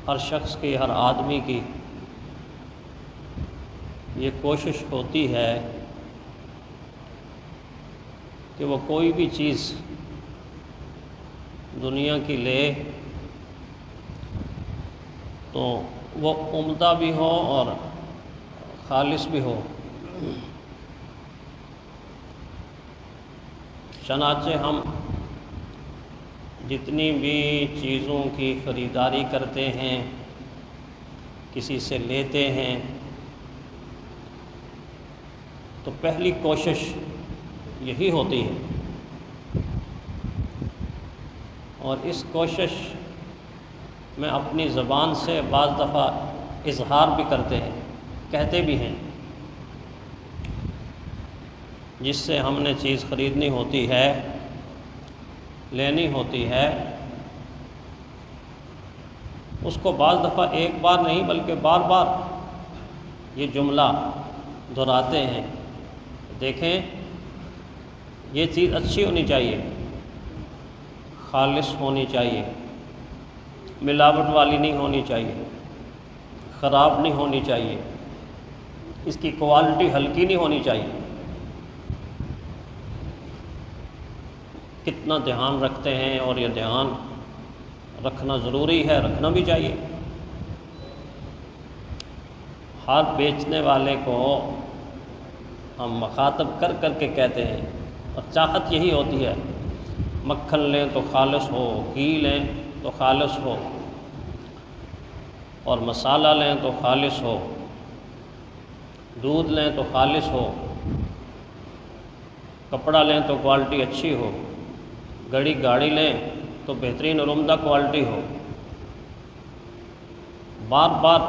ہر شخص کی، ہر آدمی کی یہ کوشش ہوتی ہے کہ وہ کوئی بھی چیز دنیا کی لے تو وہ عمدہ بھی ہو اور خالص بھی ہو۔ چنانچہ ہم جتنی بھی چیزوں کی خریداری کرتے ہیں، کسی سے لیتے ہیں، تو پہلی کوشش یہی ہوتی ہے، اور اس کوشش میں اپنی زبان سے بعض دفعہ اظہار بھی کرتے ہیں، کہتے بھی ہیں۔ جس سے ہم نے چیز خریدنی ہوتی ہے، لینی ہوتی ہے، اس کو بعض دفعہ ایک بار نہیں بلکہ بار بار یہ جملہ دہراتے ہیں۔ دیکھیں، یہ چیز اچھی ہونی چاہیے، خالص ہونی چاہیے، ملاوٹ والی نہیں ہونی چاہیے، خراب نہیں ہونی چاہیے، اس کی کوالٹی ہلکی نہیں ہونی چاہیے۔ کتنا دھیان رکھتے ہیں، اور یہ دھیان رکھنا ضروری ہے، رکھنا بھی چاہیے۔ ہر بیچنے والے کو ہم مخاطب کر کر کے کہتے ہیں، اور چاہت یہی ہوتی ہے، مکھن لیں تو خالص ہو، گھی لیں تو خالص ہو، اور مسالہ لیں تو خالص ہو، دودھ لیں تو خالص ہو، کپڑا لیں تو کوالٹی اچھی ہو، گاڑی لیں تو بہترین اور عمدہ کوالٹی ہو۔ بار بار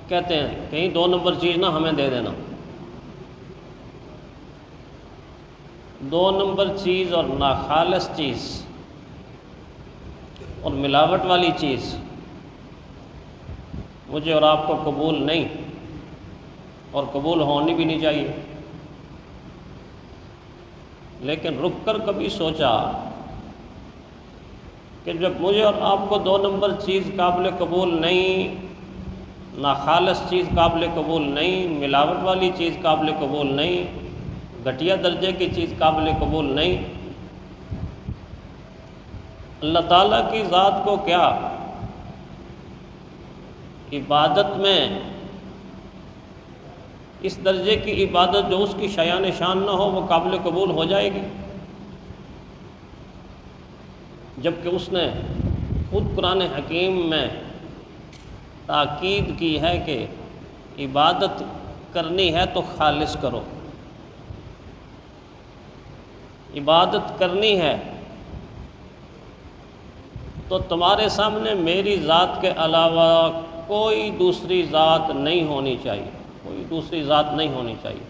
کہتے ہیں، کہیں 2 نمبر چیز نہ ہمیں دے دینا۔ 2 نمبر چیز اور ناخالص چیز اور ملاوٹ والی چیز مجھے اور آپ کو قبول نہیں، اور قبول ہونی بھی نہیں چاہیے۔ لیکن رک کر کبھی سوچا کہ جب مجھے اور آپ کو 2 نمبر چیز قابل قبول نہیں، ناخالص چیز قابل قبول نہیں، ملاوٹ والی چیز قابل قبول نہیں، گھٹیا درجے کی چیز قابل قبول نہیں، اللہ تعالیٰ کی ذات کو کیا عبادت میں اس درجے کی عبادت جو اس کی شایان شان نہ ہو وہ قابل قبول ہو جائے گی؟ جبکہ اس نے خود قرآن حکیم میں تاکید کی ہے کہ عبادت کرنی ہے تو خالص کرو، عبادت کرنی ہے تو تمہارے سامنے میری ذات کے علاوہ کوئی دوسری ذات نہیں ہونی چاہیے، کوئی دوسری ذات نہیں ہونی چاہیے۔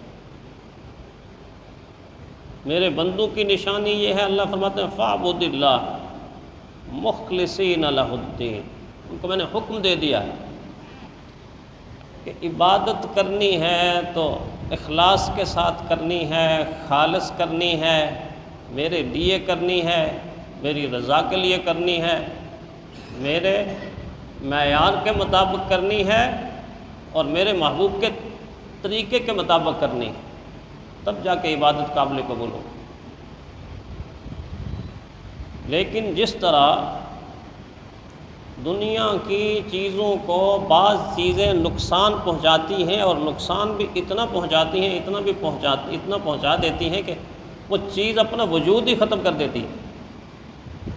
میرے بندوں کی نشانی یہ ہے، اللہ فرماتے ہیں فاعبد اللہ مخلصین لہ الدین، ان کو میں نے حکم دے دیا ہے کہ عبادت کرنی ہے تو اخلاص کے ساتھ کرنی ہے، خالص کرنی ہے، میرے لیے کرنی ہے، میری رضا کے لیے کرنی ہے، میرے معیار کے مطابق کرنی ہے، اور میرے محبوب کے طریقے کے مطابق کرنی ہے، تب جا کے عبادت قابل قبول ہو۔ لیکن جس طرح دنیا کی چیزوں کو بعض چیزیں نقصان پہنچاتی ہیں، اور نقصان بھی اتنا پہنچاتی ہیں، اتنا پہنچا دیتی ہیں کہ وہ چیز اپنا وجود ہی ختم کر دیتی ہے،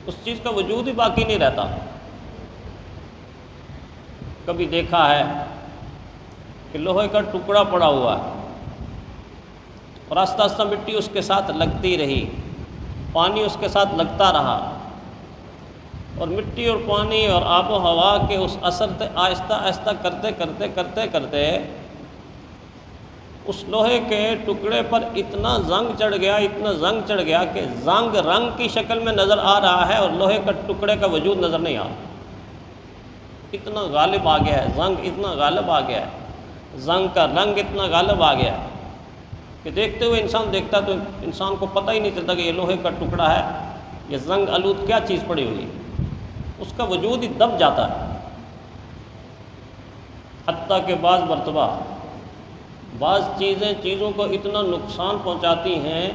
اس چیز کا وجود ہی باقی نہیں رہتا۔ کبھی دیکھا ہے کہ لوہے کا ٹکڑا پڑا ہوا ہے، اور آہستہ آہستہ مٹی اس کے ساتھ لگتی رہی، پانی اس کے ساتھ لگتا رہا، اور مٹی اور پانی اور آب و ہوا کے اس اثر سے آہستہ آہستہ کرتے اس لوہے کے ٹکڑے پر اتنا زنگ چڑھ گیا کہ زنگ رنگ کی شکل میں نظر آ رہا ہے، اور لوہے کا ٹکڑے کا وجود نظر نہیں آ رہا۔ اتنا غالب آ گیا ہے زنگ، اتنا غالب آ گیا ہے، زنگ کا رنگ اتنا غالب آ گیا ہے کہ دیکھتے ہوئے انسان دیکھتا تو انسان کو پتہ ہی نہیں چلتا کہ یہ لوہے کا ٹکڑا ہے، یہ زنگ آلود کیا چیز پڑی ہوئی ہے، اس کا وجود ہی دب جاتا ہے۔ حتیٰ کہ بعض مرتبہ بعض چیزوں کو اتنا نقصان پہنچاتی ہیں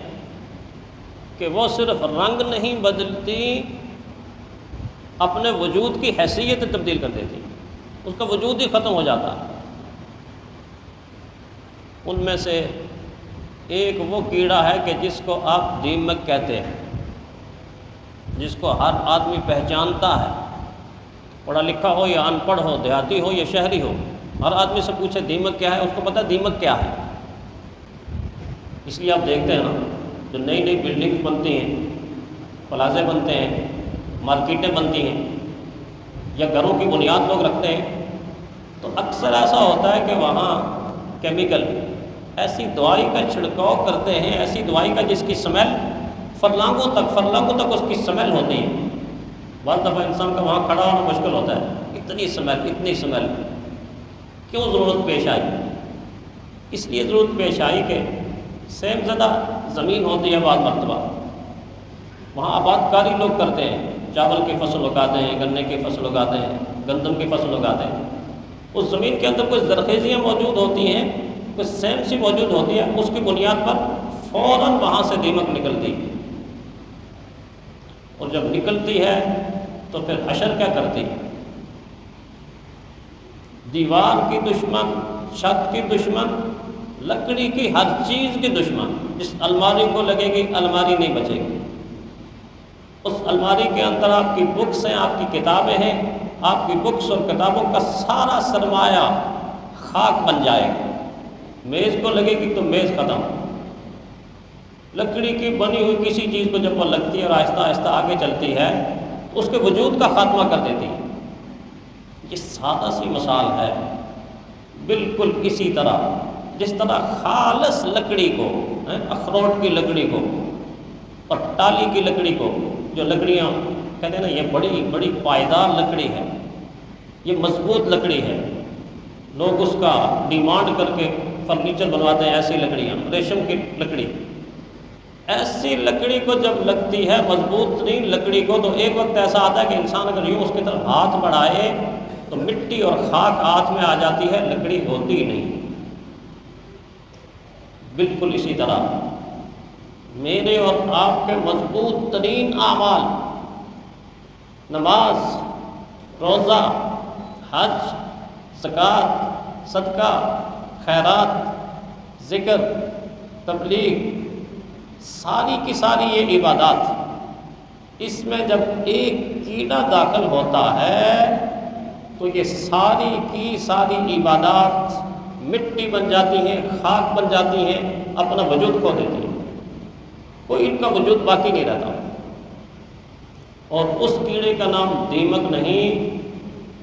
کہ وہ صرف رنگ نہیں بدلتی، اپنے وجود کی حیثیت تبدیل کر دیتی، اس کا وجود ہی ختم ہو جاتا۔ ان میں سے ایک وہ کیڑا ہے کہ جس کو آپ دیمک کہتے ہیں، جس کو ہر آدمی پہچانتا ہے، پڑھا لکھا ہو یا ان پڑھ ہو، دیہاتی ہو یا شہری ہو، ہر آدمی سے پوچھے دیمک کیا ہے، اس کو پتہ ہے دیمک کیا ہے۔ اس لیے آپ دیکھتے ہیں نا، جو نئی نئی بلڈنگز بنتی ہیں، پلازے بنتے ہیں، مارکیٹیں بنتی ہیں، یا گھروں کی بنیاد لوگ رکھتے ہیں، تو اکثر ایسا ہوتا ہے کہ وہاں کیمیکل ایسی دوائی کا چھڑکاؤ کرتے ہیں، ایسی دوائی کا جس کی سمیل فرلانگوں تک اس کی سمیل ہوتی ہے۔ بعض دفعہ انسان کا وہاں کھڑا ہونا مشکل ہوتا ہے، اتنی سمیل۔ کیوں ضرورت پیش آئی؟ اس لیے ضرورت پیش آئی کہ سیم زدہ زمین ہوتی ہے، بعض مرتبہ وہاں آباد کاری لوگ کرتے ہیں، چاول کی فصل اگاتے ہیں، گنے کی فصل اگاتے ہیں، گندم کی فصل اگاتے ہیں۔ اس زمین کے اندر کچھ زرخیزیاں موجود ہوتی ہیں، کچھ سیم سی موجود ہوتی ہے، اس کی بنیاد پر فوراً وہاں سے دیمک نکلتی ہے، اور جب نکلتی ہے تو پھر حشر کیا کرتی ہے؟ دیوار کی دشمن، چھت کی دشمن، لکڑی کی ہر چیز کی دشمن۔ جس الماری کو لگے گی الماری نہیں بچے گی۔ اس الماری کے اندر آپ کی بکس ہیں، آپ کی کتابیں ہیں، آپ کی بکس اور کتابوں کا سارا سرمایہ خاک بن جائے گا۔ میز کو لگے گی تو میز ختم۔ لکڑی کی بنی ہوئی کسی چیز کو جب وہ لگتی ہے اور آہستہ آہستہ آگے چلتی ہے تو اس کے وجود کا خاتمہ کر دیتی ہے۔ یہ سادہ سی مثال ہے، بالکل اسی طرح جس طرح خالص لکڑی کو، اخروٹ کی لکڑی کو اور ٹالی کی لکڑی کو، جو لکڑیاں کہتے ہیں نا یہ بڑی بڑی پائیدار لکڑی ہے، یہ مضبوط لکڑی ہے، لوگ اس کا ڈیمانڈ کر کے فرنیچر بنواتے ہیں، ایسی لکڑیاں، ریشم کی لکڑی، ایسی لکڑی کو جب لگتی ہے مضبوط ترین لکڑی کو، تو ایک وقت ایسا آتا ہے کہ انسان اگر یوں اس کی طرف ہاتھ بڑھائے تو مٹی اور خاک ہاتھ میں آ جاتی ہے، لکڑی ہوتی نہیں۔ بالکل اسی طرح میرے اور آپ کے مضبوط ترین اعمال، نماز، روزہ، حج، زکوٰۃ، صدقہ، خیرات، ذکر، تبلیغ، ساری کی ساری یہ عبادات، اس میں جب ایک کیڑا داخل ہوتا ہے تو یہ ساری کی ساری عبادات مٹی بن جاتی ہیں، خاک بن جاتی ہیں، اپنا وجود کھو دیتی ہیں، کوئی ان کا وجود باقی نہیں رہتا۔ اور اس کیڑے کا نام دیمک نہیں،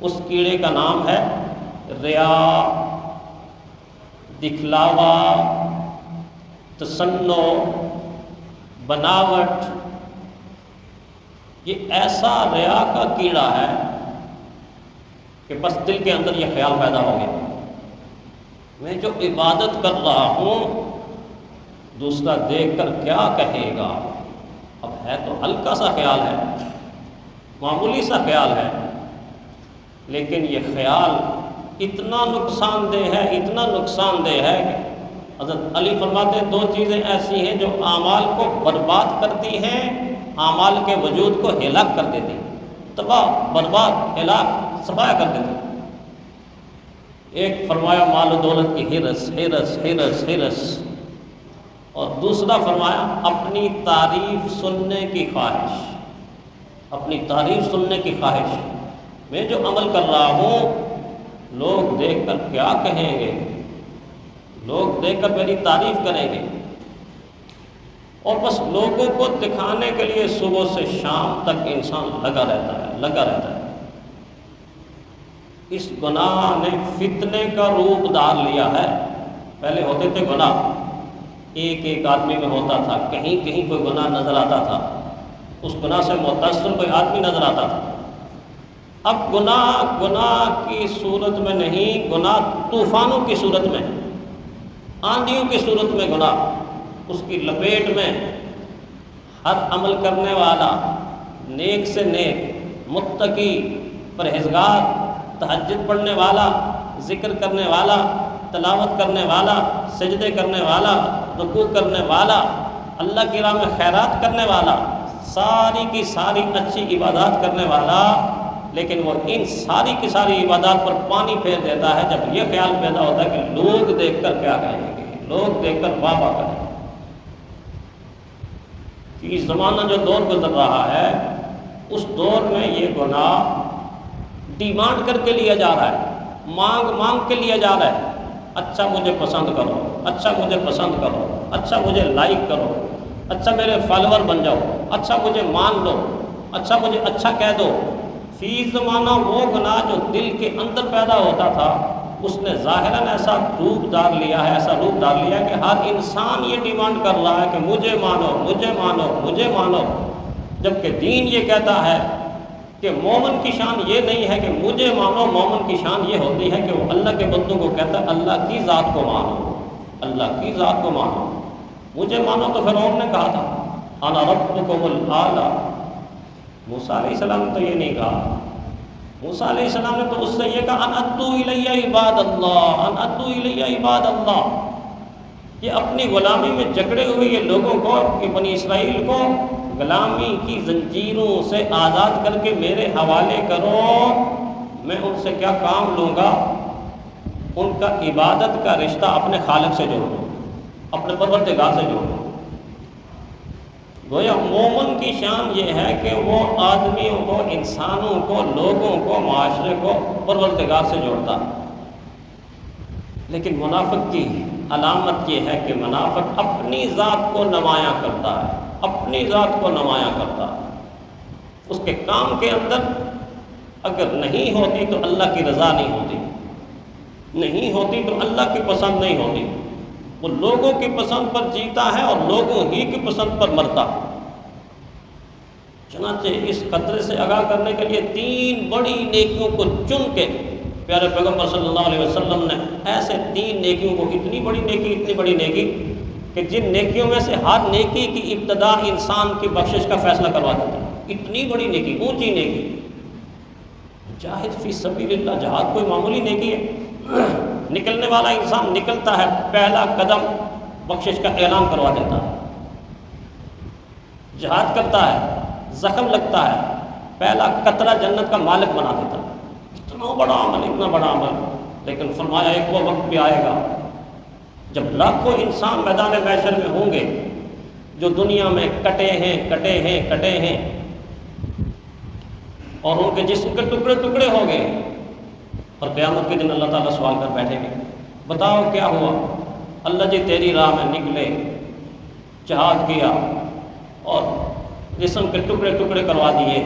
اس کیڑے کا نام ہے ریا، دکھلاوا، تصنع، بناوٹ۔ یہ ایسا ریا کا کیڑا ہے کہ بس دل کے اندر یہ خیال پیدا ہو گیا، میں جو عبادت کر رہا ہوں دوسرا دیکھ کر کیا کہے گا۔ اب ہے تو ہلکا سا خیال ہے، معمولی سا خیال ہے، لیکن یہ خیال اتنا نقصان دہ ہے، اتنا نقصان دہ ہے کہ حضرت علی فرماتے ہیں دو چیزیں ایسی ہیں جو اعمال کو برباد کرتی ہیں، اعمال کے وجود کو ہلاک کر دیتی ہیں، تباہ، برباد، ہلاک، صفایا کر دیتی ہیں۔ ایک فرمایا مال و دولت کی ہرس، ہرس، ہرس، ہرس، اور دوسرا فرمایا اپنی تعریف سننے کی خواہش، اپنی تعریف سننے کی خواہش۔ میں جو عمل کر رہا ہوں لوگ دیکھ کر کیا کہیں گے، لوگ دیکھ کر میری تعریف کریں گے، اور بس لوگوں کو دکھانے کے لیے صبح سے شام تک انسان لگا رہتا ہے۔ اس گناہ نے فتنے کا روپ دار لیا ہے۔ پہلے ہوتے تھے گناہ، ایک ایک آدمی میں ہوتا تھا، کہیں کہیں کوئی گناہ نظر آتا تھا، اس گناہ سے متاثر کوئی آدمی نظر آتا تھا۔ اب گناہ کی صورت میں نہیں، گناہ طوفانوں کی صورت میں، آندھیوں کی صورت میں گناہ، اس کی لپیٹ میں ہر عمل کرنے والا، نیک سے نیک، متقی، پرہیزگار، تہجد پڑھنے والا، ذکر کرنے والا، تلاوت کرنے والا، سجدے کرنے والا، رکوع کرنے والا، اللہ کی راہ میں خیرات کرنے والا، ساری کی ساری اچھی عبادات کرنے والا، لیکن وہ ان ساری کی ساری عبادات پر پانی پھیر دیتا ہے جب یہ خیال پیدا ہوتا ہے کہ لوگ دیکھ کر کیا کہیں گے، لوگ دیکھ کر واہ واہ کریں گے۔ کہ زمانہ جو دور گزر رہا ہے اس دور میں یہ گناہ ڈیمانڈ کر کے لیا جا رہا ہے، مانگ کے لیا جا رہا ہے، اچھا مجھے پسند کرو، اچھا مجھے پسند کرو، اچھا مجھے لائک کرو، اچھا میرے فالوور بن جاؤ، اچھا مجھے مان لو، اچھا مجھے اچھا کہہ دو۔ فی زمانہ وہ گناہ جو دل کے اندر پیدا ہوتا تھا اس نے ظاہراً ایسا روپ ڈال لیا ہے کہ ہر انسان یہ ڈیمانڈ کر رہا ہے کہ مجھے مانو، مجھے مانو، مجھے مانو، جبکہ دین یہ کہتا ہے کہ مومن کی شان یہ نہیں ہے کہ مجھے مانو، مومن کی شان یہ ہوتی ہے کہ وہ اللہ کے بندوں کو کہتا ہے اللہ کی ذات کو مانو، اللہ کی ذات کو مانو۔ مجھے مانو تو فرعون نے کہا تھا انا ربکم الاعلی، موسیٰ علیہ السلام نے تو یہ نہیں کہا، موسیٰ علیہ السلام نے تو اس سے یہ کہا ان ادوا الی عباد اللہ، ان ادوا الی عباد اللہ۔ یہ اپنی غلامی میں جکڑے ہوئے یہ لوگوں کو، کہ بنی اسرائیل کو غلامی کی زنجیروں سے آزاد کر کے میرے حوالے کرو، میں ان سے کیا کام لوں گا؟ ان کا عبادت کا رشتہ اپنے خالق سے جوڑو، اپنے پروردگار سے جوڑو۔ گویا مومن کی شان یہ ہے کہ وہ آدمیوں کو، انسانوں کو، لوگوں کو، معاشرے کو پروردگار سے جوڑتا ہے۔ لیکن منافق کی علامت یہ ہے کہ منافق اپنی ذات کو نمایاں کرتا ہے، اپنی ذات کو نمایاں کرتا ہے۔ اس کے کام کے اندر اگر نہیں ہوتی تو اللہ کی رضا نہیں ہوتی، نہیں ہوتی تو اللہ کی پسند نہیں ہوتی۔ وہ لوگوں کی پسند پر جیتا ہے اور لوگوں ہی کی پسند پر مرتا ہے۔ چنانچہ اس خطرے سے آگاہ کرنے کے لیے 3 بڑی نیکیوں کو چن کے پیارے پیغمبر صلی اللہ علیہ وسلم نے ایسے 3 نیکیوں کو، اتنی بڑی نیکی کہ جن نیکیوں میں سے ہر نیکی کی ابتدا انسان کی بخشش کا فیصلہ کروا دیتا ہے۔ اتنی بڑی نیکی، اونچی نیکی، جاہد فی سبیل اللہ، جہاد کوئی معمولی نیکی ہے؟ نکلنے والا انسان نکلتا ہے، پہلا قدم بخشش کا اعلان کروا دیتا ہے۔ جہاد کرتا ہے، زخم لگتا ہے، پہلا قطرہ جنت کا مالک بنا دیتا ہے۔ اتنا بڑا عمل، اتنا بڑا عمل، لیکن فرمایا ایک وہ وقت بھی آئے گا جب لاکھوں انسان میدان محشر میں ہوں گے جو دنیا میں کٹے ہیں اور ان کے جسم کے ٹکڑے ہو گئے، اور قیامت کے دن اللہ تعالیٰ سوال کر بیٹھیں گے، بتاؤ کیا ہوا؟ اللہ جی تیری راہ میں نکلے، جہاد کیا اور جسم کے ٹکڑے کروا دیے،